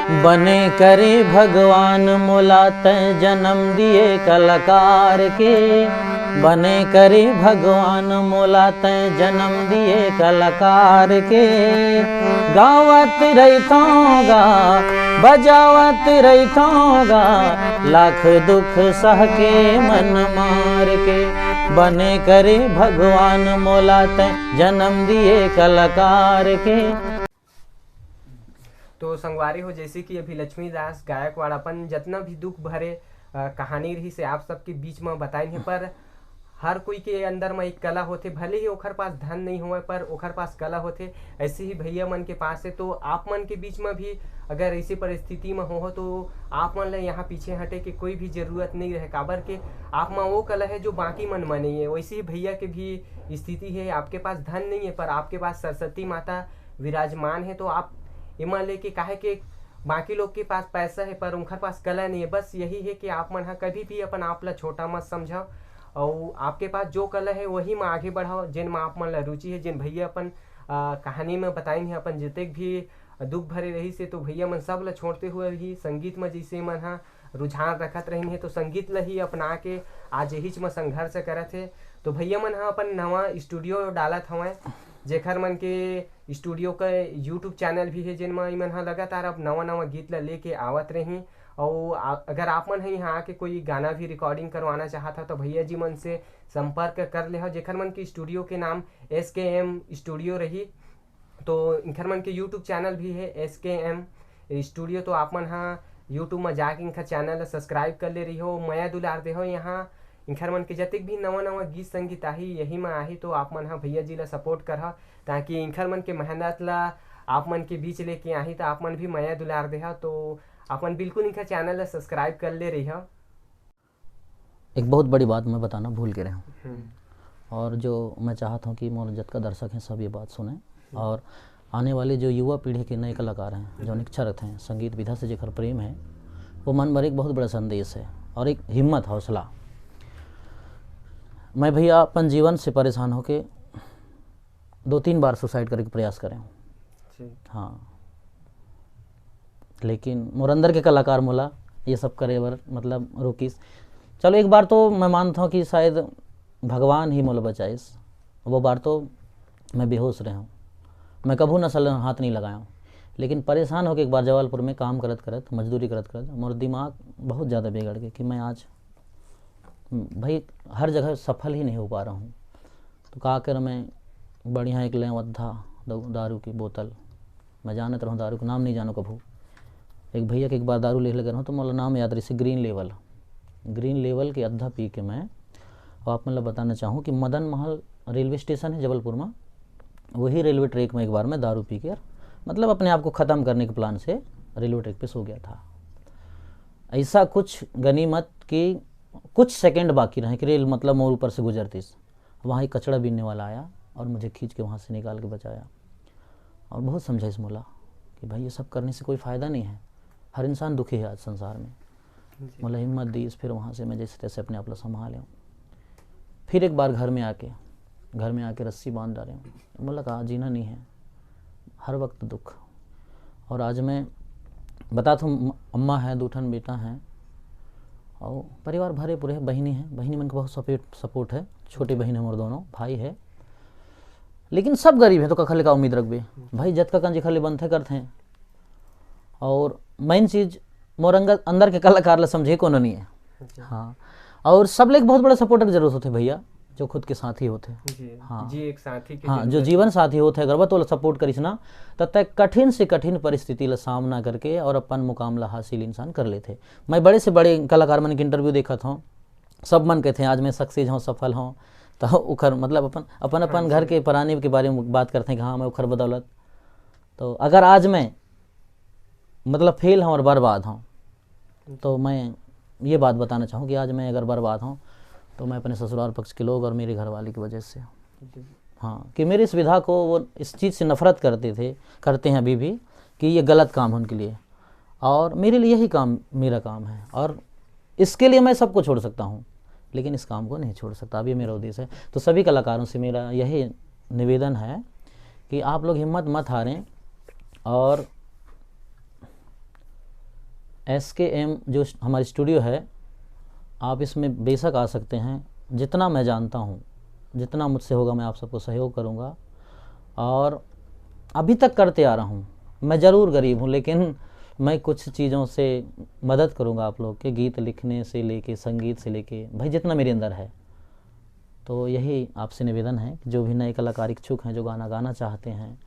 बने करे भगवान मोला तै जन्म दिए कलाकार के। बने करे भगवान मोला तै जन्म दिए कलाकार के। गावत रहतांगा बजावत रहतांगा, लाख दुख सह के मन मार के। बने करे भगवान मोला तै जन्म दिए कलाकार के। तो संगवारी हो, जैसे कि अभी लक्ष्मीदास गायकवाड़ अपन जितना भी दुख भरे कहानी रही से आप सबके बीच में बताई है, पर हर कोई के अंदर में एक कला होते, भले ही ओखर पास धन नहीं हुए पर ओखर पास कला होते। ऐसे ही भैया मन के पास है। तो आप मन के बीच में भी अगर ऐसी परिस्थिति में हो तो आप मन ले यहाँ पीछे हटे के कोई भी जरूरत नहीं रहे, काबर के आप में वो कला है जो बाकी मन में नहीं है। वैसे ही भैया के भी स्थिति है, आपके पास धन नहीं है पर आपके पास सरस्वती माता विराजमान है। तो आप इमा लेके काहे के बाकी लोग के पास पैसा है पर उनके पास कला नहीं है। बस यही है कि आप मन हा कभी भी अपन आप ला छोटा मत समझो और आपके पास जो कला है वही में आगे बढ़ाओ, जिन में आप मन ला रुचि है। जिन भैया अपन कहानी में बताई है, अपन जितने भी दुख भरे रही से तो भैया मन सब ला छोड़ते हुए ही संगीत में जैसे मन हा रुझान रखत रही है, तो संगीत ला ही अपना के आज यही में संघर्ष करत है। तो भैया मन हा अपन नवा स्टूडियो डालत हवे, जेखर मन के स्टूडियो का यूट्यूब चैनल भी है, जिन में मन हा लगातार अब नवा नवा गीत ला लेके आवत रही। और अगर आप मन है यहाँ आके कोई गाना भी रिकॉर्डिंग करवाना चाहता तो भैया जी मन से संपर्क कर ले हो, जेखर मन के स्टूडियो के नाम SKM स्टूडियो रही। तो इनखर मन के यूट्यूब चैनल भी है SKM स्टूडियो। तो आप मन हाँ यूट्यूब में जाके इनका चैनल सब्सक्राइब कर ले रही हो, मया दुलार दे हो। यहाँ इनखर मन के जतिक भी नवा नवा गीत संगीत आही यही में आही, तो आप मन हाँ भैया जी ला सपोर्ट कर, ताकि इनखर मन के मेहनत ला आप मन के बीच लेके आही, तो आप मन भी मया दुलार दे। तो अपन बिल्कुल इनका चैनल ला सब्सक्राइब कर ले रही हो। एक बहुत बड़ी बात मैं बताना भूल के रहा हूँ, और जो मैं चाहता हूँ कि मोर जत का दर्शक हैं सब ये बात सुने, और आने वाले जो युवा पीढ़ी के नए कलाकार हैं जो निच्छा रखते हैं संगीत विधा से जेकर प्रेम है, वो मन भर एक बहुत बड़ा संदेश है और एक हिम्मत हौसला। मैं भैया अपन जीवन से परेशान होके 2-3 बार सुसाइड करने का प्रयास करे हूँ। हाँ, लेकिन मोर अंदर के कलाकार मोला ये सब करे बर मतलब रोकीस। चलो एक बार तो मैं मानता हूँ कि शायद भगवान ही मोला बचाइस, वो बार तो मैं बेहोश रहा हूँ, मैं कभू नसल हाथ नहीं लगाया हूँ। लेकिन परेशान होकर एक बार जबलपुर में काम करत करत मजदूरी करत करत मोर दिमाग बहुत ज़्यादा बिगड़ गया कि मैं आज भाई हर जगह सफल ही नहीं हो पा रहा हूँ। तो का कर मैं बढ़िया एक लें अद्धा दारू की बोतल, मैं जानत रहूँ दारू का नाम नहीं जानो कभू। एक भैया के एक बार दारू ले लगे रहूँ तो मोला नाम याद रही से ग्रीन लेवल के अद्धा पी के मैं, और आप मतलब बताना चाहूँ कि मदन महल रेलवे स्टेशन है जबलपुर में, वही रेलवे ट्रैक में एक बार मैं दारू पी के मतलब अपने आप को ख़त्म करने के प्लान से रेलवे ट्रैक पे सो गया था। ऐसा कुछ गनीमत कि कुछ सेकंड बाकी रहे कि रेल मतलब मोर ऊपर से गुजरती, वहाँ एक कचड़ा बीनने वाला आया और मुझे खींच के वहाँ से निकाल के बचाया। और बहुत समझाइश मोला कि भाई ये सब करने से कोई फ़ायदा नहीं है, हर इंसान दुखी है आज संसार में। मोला हिम्मत दी, फिर वहाँ से मैं जैसे तैसे अपने आप ला संभाले। फिर एक बार घर में आके रस्सी बांध डाले, बोला कहा जीना नहीं है, हर वक्त दुख। और आज मैं बताता हूँ, अम्मा है, 2 ठन बेटा हैं और परिवार भरे पूरे, बहिनी है, बहिनी मन का बहुत सपोर्ट है, छोटी बहन है मोर, दोनों भाई है, लेकिन सब गरीब है। तो कखले का उम्मीद रखबे भाई, जत का कंजी खाली बनते करते हैं। और मेन चीज़ मोर अंदर के कलाकार ला समझे कोनो नहीं है। हाँ, और सब लोग बहुत बड़ा सपोर्टर जरूरत होते भैया, जो खुद के साथी होते हैं। हाँ जी, एक साथी के हाँ, जो जीवन साथी होते हैं, अगर वो तो सपोर्ट करिस ना, तब तक कठिन से कठिन परिस्थिति ला सामना करके और अपन मुकामला हासिल इंसान कर लेते। मैं बड़े से बड़े कलाकार मन के इंटरव्यू देखा था, सब मन कहते हैं आज मैं सक्सेस हूँ, सफल हूँ, तो उखर मतलब अपन घर के पराने के बारे में बात करते हैं कि हाँ मैं उखर बदौलत। तो अगर आज मैं मतलब फेल हूँ और बर्बाद हूँ, तो मैं ये बात बताना चाहूँ कि आज मैं अगर बर्बाद हूँ तो मैं अपने ससुराल पक्ष के लोग और मेरे घरवाली की वजह से। हाँ, कि मेरी सुविधा को वो इस चीज़ से नफरत करते हैं अभी भी कि ये गलत काम है उनके लिए, और मेरे लिए यही काम मेरा काम है, और इसके लिए मैं सबको छोड़ सकता हूँ लेकिन इस काम को नहीं छोड़ सकता। अब ये मेरा उद्देश्य है। तो सभी कलाकारों से मेरा यही निवेदन है कि आप लोग हिम्मत मत हारें और SKM जो हमारी स्टूडियो है, आप इसमें बेशक आ सकते हैं। जितना मैं जानता हूँ, जितना मुझसे होगा मैं आप सबको सहयोग करूँगा, और अभी तक करते आ रहा हूँ। मैं ज़रूर गरीब हूँ, लेकिन मैं कुछ चीज़ों से मदद करूँगा आप लोग के, गीत लिखने से लेके, संगीत से लेके, भाई जितना मेरे अंदर है। तो यही आपसे निवेदन है कि जो भी नए कलाकार इच्छुक हैं, जो गाना गाना चाहते हैं,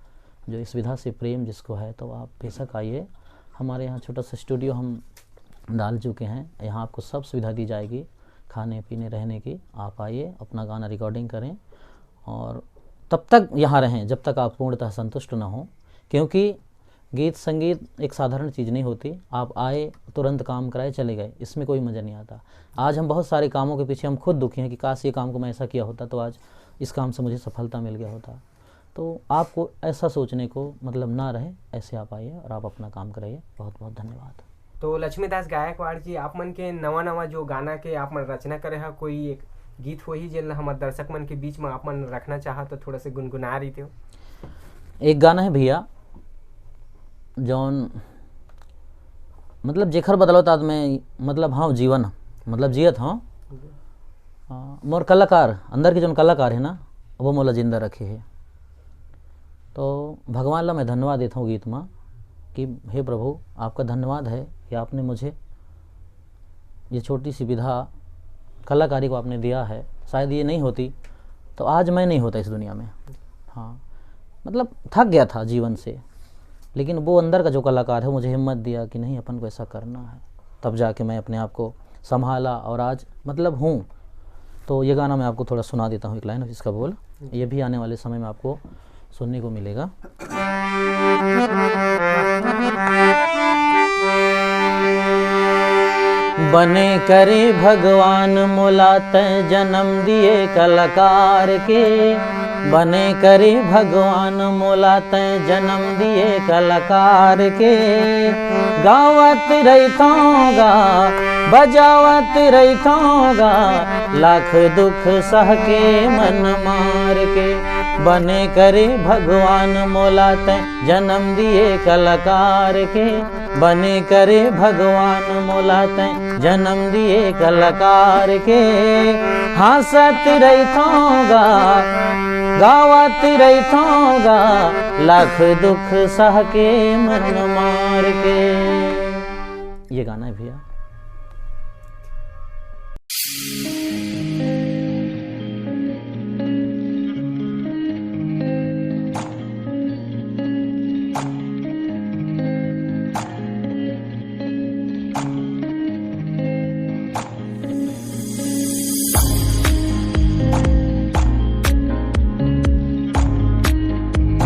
जो इस विधा से प्रेम जिसको है, तो आप बेशक आइए। हमारे यहाँ छोटा सा स्टूडियो हम डाल चुके हैं, यहाँ आपको सब सुविधा दी जाएगी, खाने पीने रहने की। आप आइए, अपना गाना रिकॉर्डिंग करें, और तब तक यहाँ रहें जब तक आप पूर्णतः संतुष्ट ना हो, क्योंकि गीत संगीत एक साधारण चीज़ नहीं होती। आप आए, तुरंत काम कराए, चले गए, इसमें कोई मज़ा नहीं आता। आज हम बहुत सारे कामों के पीछे हम खुद दुखी हैं कि काश ये काम को मैं ऐसा किया होता तो आज इस काम से मुझे सफलता मिल गया होता। तो आपको ऐसा सोचने को मतलब ना रहे, ऐसे आप आइए और आप अपना काम कराइए। बहुत बहुत धन्यवाद। तो लक्ष्मीदास गायकवाड़ जी, आप मन के नवा नवा जो गाना के आप मन रचना करे है, कोई एक गीत हो ही जेल हमारे दर्शक मन के बीच में आप मन रखना चाहा तो थोड़ा से गुनगुना रही थे। एक गाना है भैया, जौन मतलब जेखर बदलत आदमी मतलब हाँ जीवन मतलब जियत हाँ, मोर कलाकार अंदर के जौन कलाकार है ना, वो मोला जिंदा रखे है। तो भगवान ला मैं धन्यवाद देता हूँ गीत में कि हे प्रभु, आपका धन्यवाद है कि आपने मुझे ये छोटी सी विधा कलाकारी को आपने दिया है। शायद ये नहीं होती तो आज मैं नहीं होता इस दुनिया में। हाँ, मतलब थक गया था जीवन से, लेकिन वो अंदर का जो कलाकार है मुझे हिम्मत दिया कि नहीं, अपन को ऐसा करना है। तब जाके मैं अपने आप को संभाला और आज मतलब हूँ। तो ये गाना मैं आपको थोड़ा सुना देता हूँ, एक लाइन इसका बोल, ये भी आने वाले समय में आपको सुनने को मिलेगा। बने करे भगवान मोला तै जन्म दिए कलाकार के, बने करे भगवान मोला तै जन्म दिए कलाकार के। गावत रहिथोगा, बजावत रहिथोगा, लाख दुख सह के मन मार के। बने करे भगवान मोला तै जन्म दिए कलाकार के, बने करे भगवान मोला तै जन्म दिए कलाकार के। हंसत रहिथोगा, गावत रहिथोगा, लाख दुख सह के मन मार के। ये गाना है भैया।